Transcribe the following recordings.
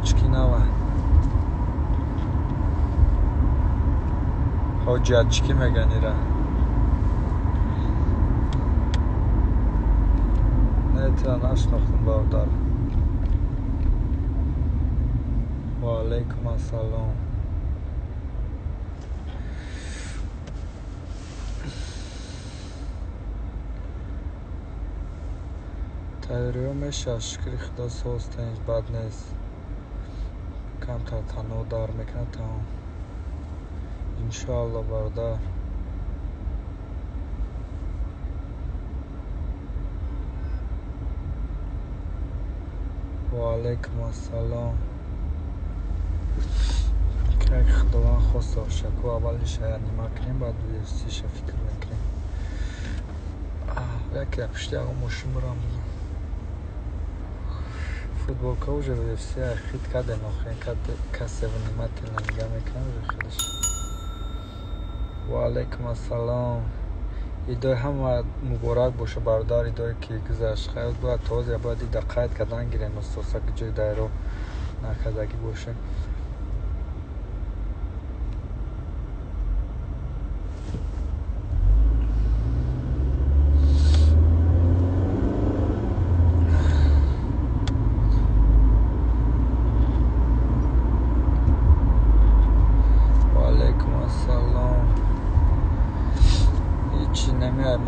حاجکی نوه حاجچکی میگن ایره نه تا نشناختم باردار و علیکم السلام تایریو میشه شکری خدا سوست اینج بد نیست کم تا تنو دار میکنه تمام انشاءالله بردار و علیکم السلام که خداوند خواست شکو اولش نیمه کنیم بعد UFC فکر میکنیم یکی پشتی اگه ماشین برام فوتبال که اوجه UFC خید کده ناخین کسی و نیمه تیل نمیگه میکنم خودش و علیکم السلام ایدای هم مبارک باشه بردار ایدای که گذشت خیلی باید تازه باید ایده قید کدن گیرین مستوسا که جای دایرو نکدگی باشه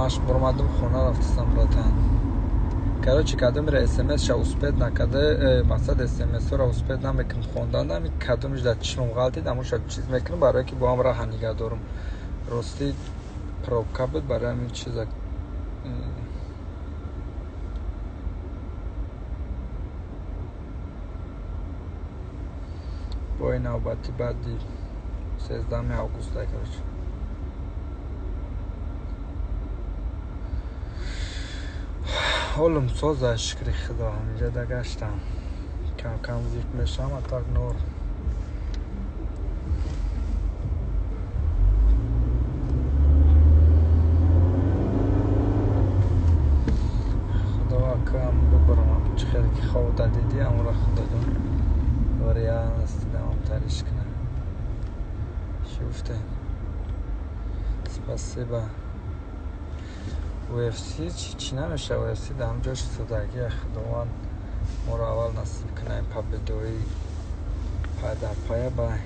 ماش برمادم خونه رفتم باتن короче когда میره SMS شا успеть نکرده مقصد SMS رو успеть نمیکنم خوندن کدومش در چشمم غلطی دموش چیز میکنم برای که با هم راه نگه دارم راستی پروبکا بود برای همین چیزا با این نوبتی بعدی 13 آگوست короче حالم سازه شکری خدا همینجا دگشتم کم کم زیک میشم اتاق نور خدا کم ببرم چه خیلی که خواه دیدی امورا خدا جان وریا نستیدم هم تریش کنم شوفته спасибо UFC چی نمیشه UFC در همجاش صداگی خداوند ما رو اول نصیب کنه این پبدوی پای در پای بای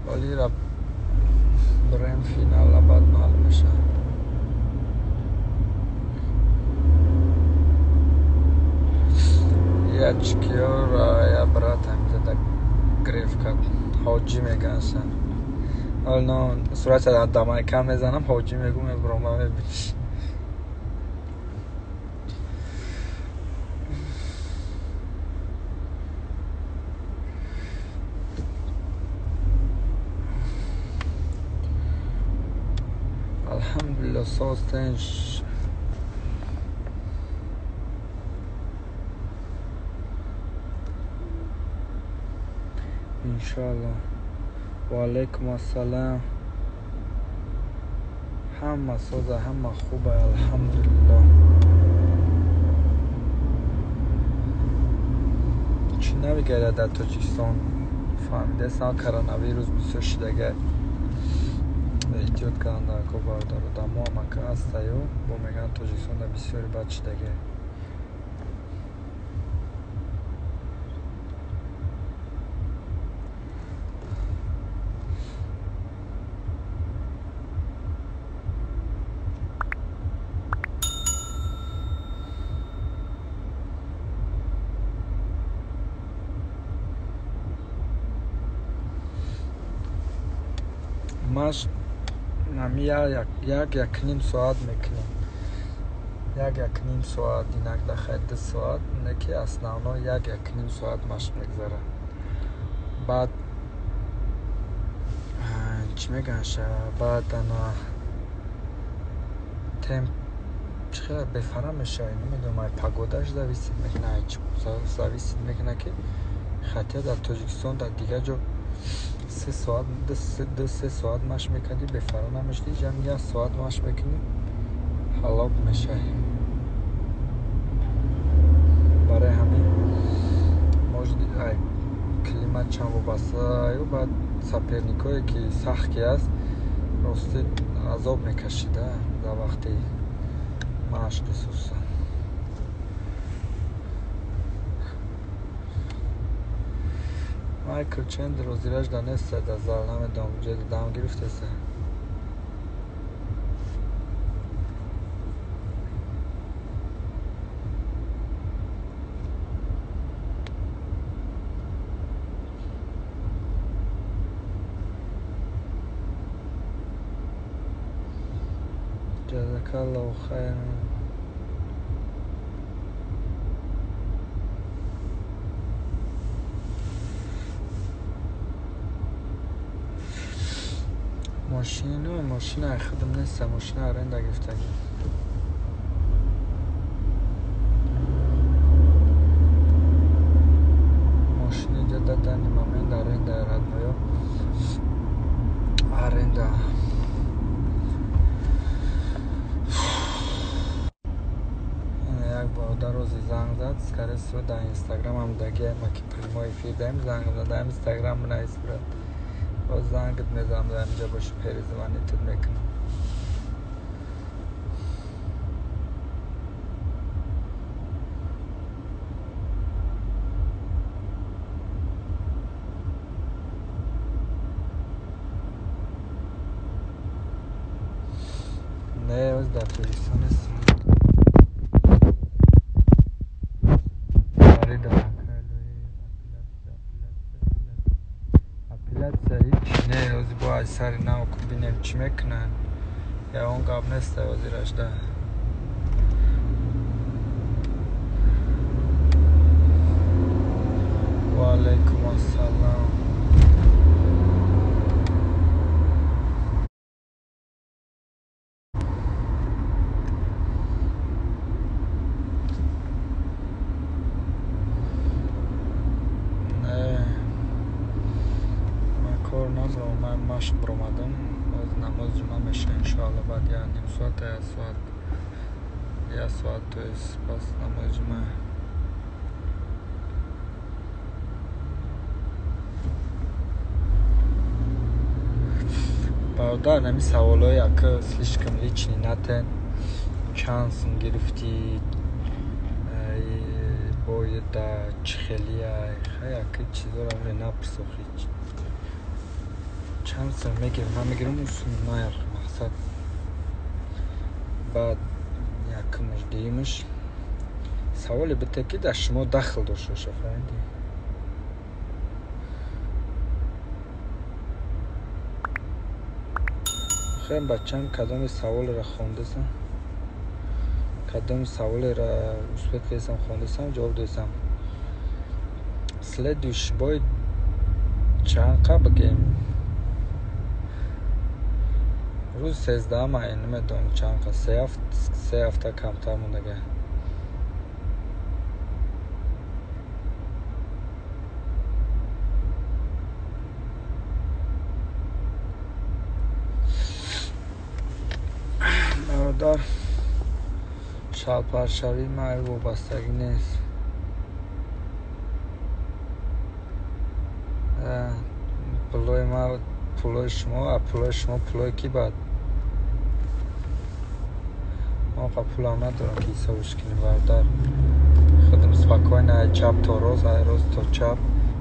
ولی را بریم فینال بعد معلوم میشه یچکیو را یا برات همیده در گریف کد حاجی میگن سن حال نه صورت در دمای کم میزنم حاجی میگم برامه میبینش الحمدلله ساستنش انشالله و علیکم السلام همه سازه همه خوبه الحمدلله چی نمیگرده در تاجیکستان فهمیده سال کرونا ویروس 26 دیگه احتیاط کردن در که باردار و دمو همکه هسته یا با میگن تاجیکستان در بسیاری بچه دیگه ماش نمی یک نیم ساعت میکنیم یک نیم ساعت اینک دخل 2 ساعت نکی اصلا یک نیم ساعت مشق میگذاره بعد چی میگن بعد انا تم چقدر بفرم میشه نمیدونم ای پاگوداش دویسید میکنه چی زاویسید میکنه که خطیه در تاجیکستان در دیگه جا 3 ساعت دو سه ساعت مشق میکردی به فرا نمیشتی، جمع 1 ساعت مشق میکنی حلاق میشه. برای همین کلیمت چند وابسته و بعد سپرنیکایی که سختی است راستی عذاب میکشیده در وقتی مشق خصوصا. مایکل چند روزیرش دانسته در زرنم دام گرفته سه. جزاک الله خیر. ماشین خودم نیست، ماشین آرنده گرفتگی. ماشین جددا نیمه آرنده رادمایا آرنده. یک برادر روزی زنگ زد سکره سو در اینستاگرام هم دگه ما که پریمای فیدم زنگ زد در اینستاگرام نایست برد باز زنگت میزم در اینجا باشه پیری زمانی تد میکنم. نه از در فریستان است باری دارم اپیلت هیچ نه از با اثر نو که بینیم چی میکنن یا اون قاب نسته وزیرش ده. و علیکم السلام. من مشق برآمدم از نماز جمعه میشه انشاءالله بعد نیم ساعت یک ساعت تو است پس نماز جمعه. برادر نمی سوالای که слишком личный نتن چانس گرفتی باید چه خیلی که چیزا رو نپرسخی چند سال میگیرم من میگیرم اصول نایر مقصد بعد یکمش دیمش سوالی بته که در شما دخل داشته باشه فهمیدی؟ خیلی بچم کدام سوال را خونده سم کدام سوال را اصبت فیسم خونده سم جواب دویسم следующий باید چند قبل بگیم روز 13 ماه نمیدونم چند قد 3 هفته کمتر موندگه. برادر شلپرشوی مرگ و بستگی نیست. پلوی ما پلوی شما پلوی کی بعد ما پول هم ندارم که حسابش کنیم برادر. خودم سپاکوین چپ تا روز های روز تا چپ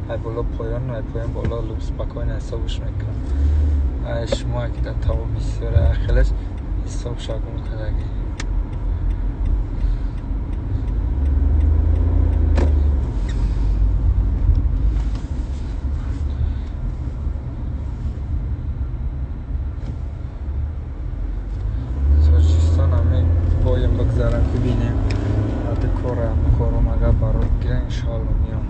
های بالا پایان های پایان بالا لب سپاکوین حسابش میکنم. های شما که در تاو بسیار اخیلش حساب شاگون کدگی بگذارم ببینیم بعد کارم اگر برای گیره انشاءالله میام.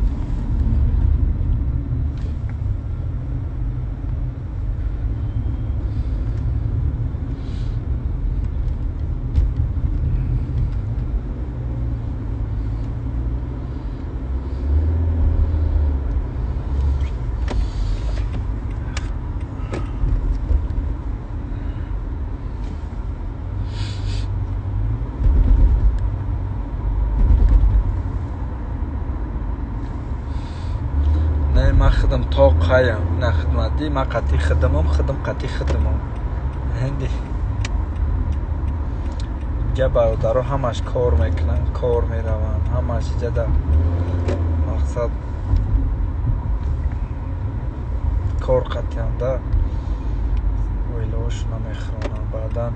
خدم تا قایم نه خدمتی ما قطعی خدمم قطعی خدمم هندی جا برادرها همش کار میکنن کار میرون همش جدا مقصد کار قطعیانده ویلوشون میخرانن بعدا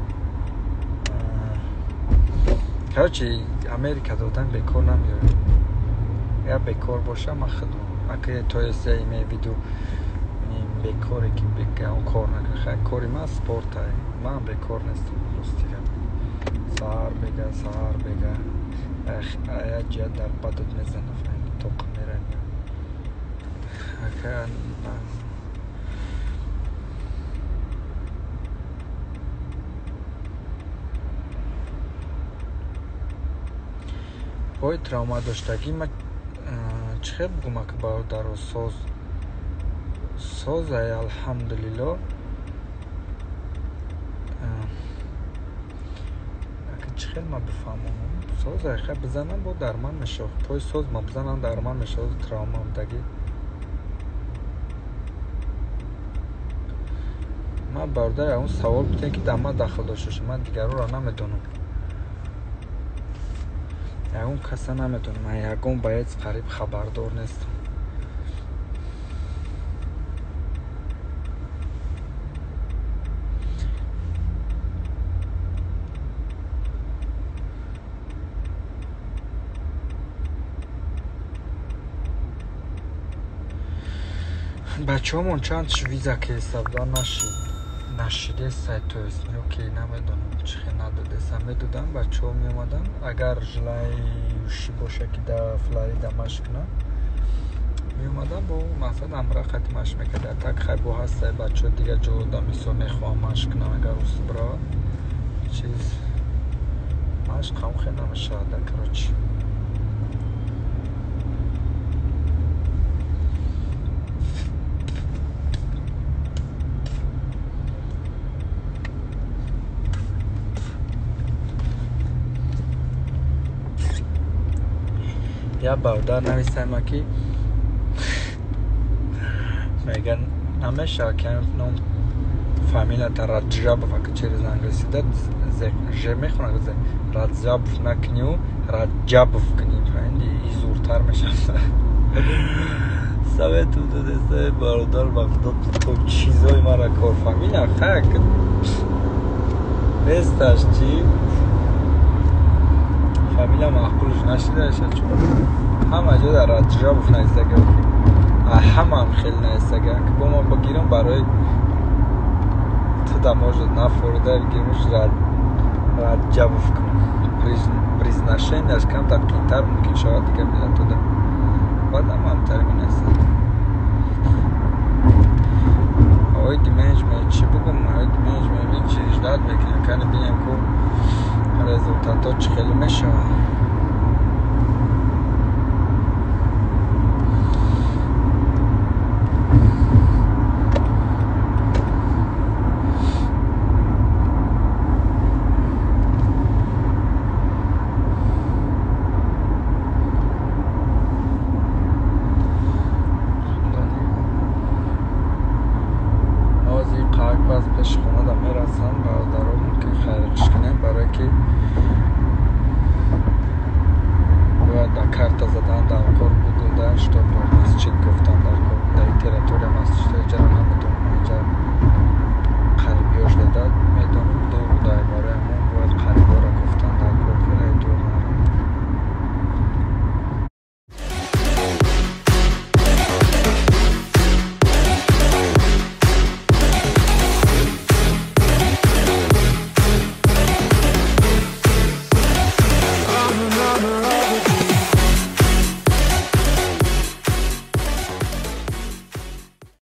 هرچی امریکا دادن بیکار نمیاره یا بیکار باشه ما خدمم اگه توی سعی میبیدو بیکاری که بگه اون کار نکنه کاری ما سپورت های من بیکار نیستم راستی سهر بگه ایا جد در بدت میزنه فهمی توق میرن اگه بای تراوما داشتگی ما چه بگم که برادر و ساز های الحمدلله اگه چه ما بفهمم ساز های خیلی بزنم با درمان میشه پای ساز ما بزنم درمان میشه تراوما دگی ما برادر اون سوال بودن که دما داخل داشته من دیگر رو نمیدونم یکم کسا نمیدونم من یکم باید قریب خبردار نیستم بچه همون چند ویزا که حسابدار نشده سایت تو اسمیو که نمیدونم چخی نداده سم میدودم بچه ها میامدن اگر جلای وشی باشه که در فلاریدا مشک نه میامدن با مقصد امرا ختمش میکرده تک خیبو هست بچه ها دیگه جو دامیسو میخواه مشک نه اگر روز برا چیز مشک هم خیلی نمیشه در کراچی یا برادر نویسته ما که میگن همیشه که نام فامیلا تا رجب فکر چیز انگلیسیده ج میخونن رجب نکنیو رجب کنیم فهمیدی زورتر میشه سوی تو دسته برادر وقت تو چیزای مرا کار فامیلا خاک نیستش چی فامیلا معقولش نشده شد چون همه جا در رجب نیستگه هم خیلی نیستگه که با ما بگیرم برای تو دماغت نفورده بگیرمش رجب کنم بریز نشینش کم تبکینتر ممکن شود دیگه میدن تو ده بعد هم ترمی نیست آقای دیمنج چی بگم آقای دیمنج چی رجداد بکنم کنه بینیم که رزولتاتا چه خیلی میشه